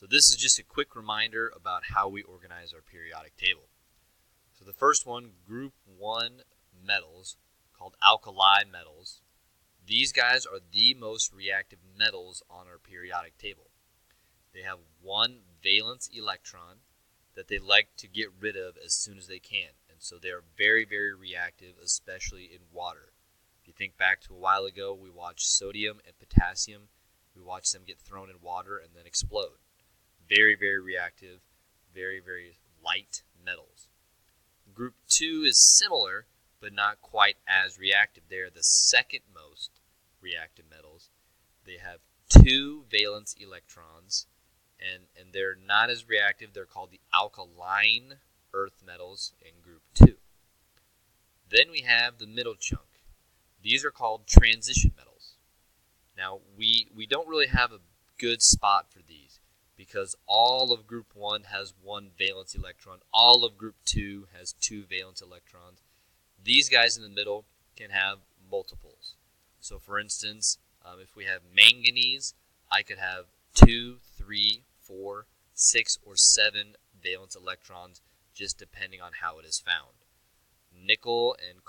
So this is just a quick reminder about how we organize our periodic table. So the first one, Group 1 metals, called alkali metals. These guys are the most reactive metals on our periodic table. They have one valence electron that they like to get rid of as soon as they can. And so they're very, very reactive, especially in water. If you think back to a while ago, we watched sodium and potassium. We watched them get thrown in water and then explode. Very, very reactive, very, very light metals. Group 2 is similar, but not quite as reactive. They are the second most reactive metals. They have 2 valence electrons, and they're not as reactive. They're called the alkaline earth metals in group 2. Then we have the middle chunk. These are called transition metals. Now, we don't really have a good spot for these because all of group 1 has 1 valence electron. All of group 2 has 2 valence electrons. These guys in the middle can have multiples. So, for instance, if we have manganese, I could have 2, 3, 4, 6, or 7 valence electrons, just depending on how it is found. Nickel and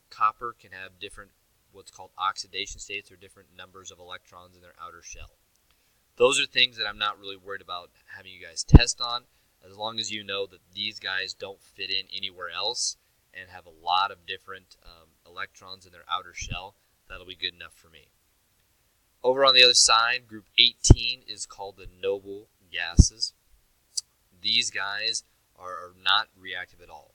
copper can have different, what's called oxidation states, or different numbers of electrons in their outer shell. Those are things that I'm not really worried about having you guys test on, as long as you know that these guys don't fit in anywhere else and have a lot of different electrons in their outer shell. That'll be good enough for me. Over on the other side, group 18 is called the noble gases. These guys are not reactive at all.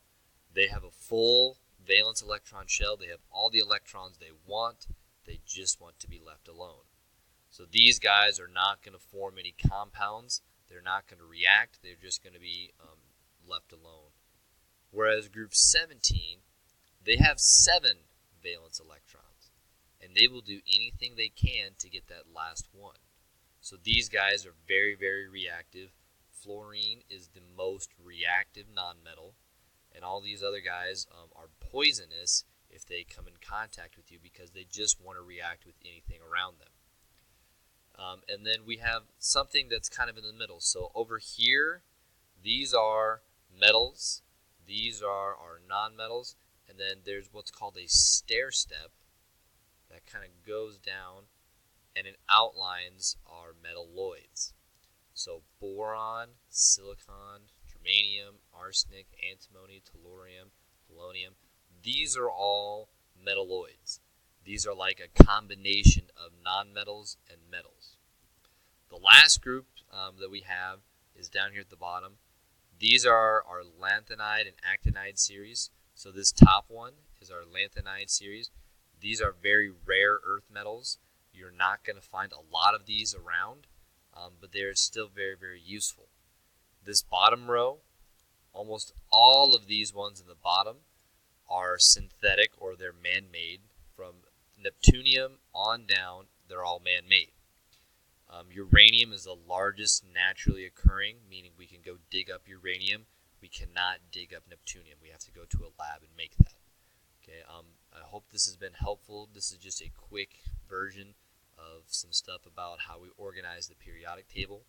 They have a full valence electron shell. They have all the electrons they want. They just want to be left alone. So these guys are not going to form any compounds. They're not going to react. They're just going to be left alone. Whereas group 17, they have 7 valence electrons, and they will do anything they can to get that last one. So these guys are very, very reactive. Fluorine is the most reactive nonmetal, and all these other guys are poisonous if they come in contact with you because they just want to react with anything around them. And then we have something that's kind of in the middle. So over here, these are metals. These are our nonmetals. And then there's what's called a stair step that kind of goes down and it outlines our metalloids. So boron, silicon, germanium, arsenic, antimony, tellurium, polonium. These are all metalloids. These are like a combination of nonmetals and metals. The last group that we have is down here at the bottom. These are our lanthanide and actinide series. So this top one is our lanthanide series. These are very rare earth metals. You're not going to find a lot of these around, but they're still very, very useful. This bottom row, almost all of these ones in the bottom are synthetic or they're man-made. From Neptunium on down, they're all man-made. Uranium is the largest naturally occurring, meaning we can go dig up uranium. We cannot dig up Neptunium. We have to go to a lab and make that. Okay. I hope this has been helpful. This is just a quick version of some stuff about how we organize the periodic table.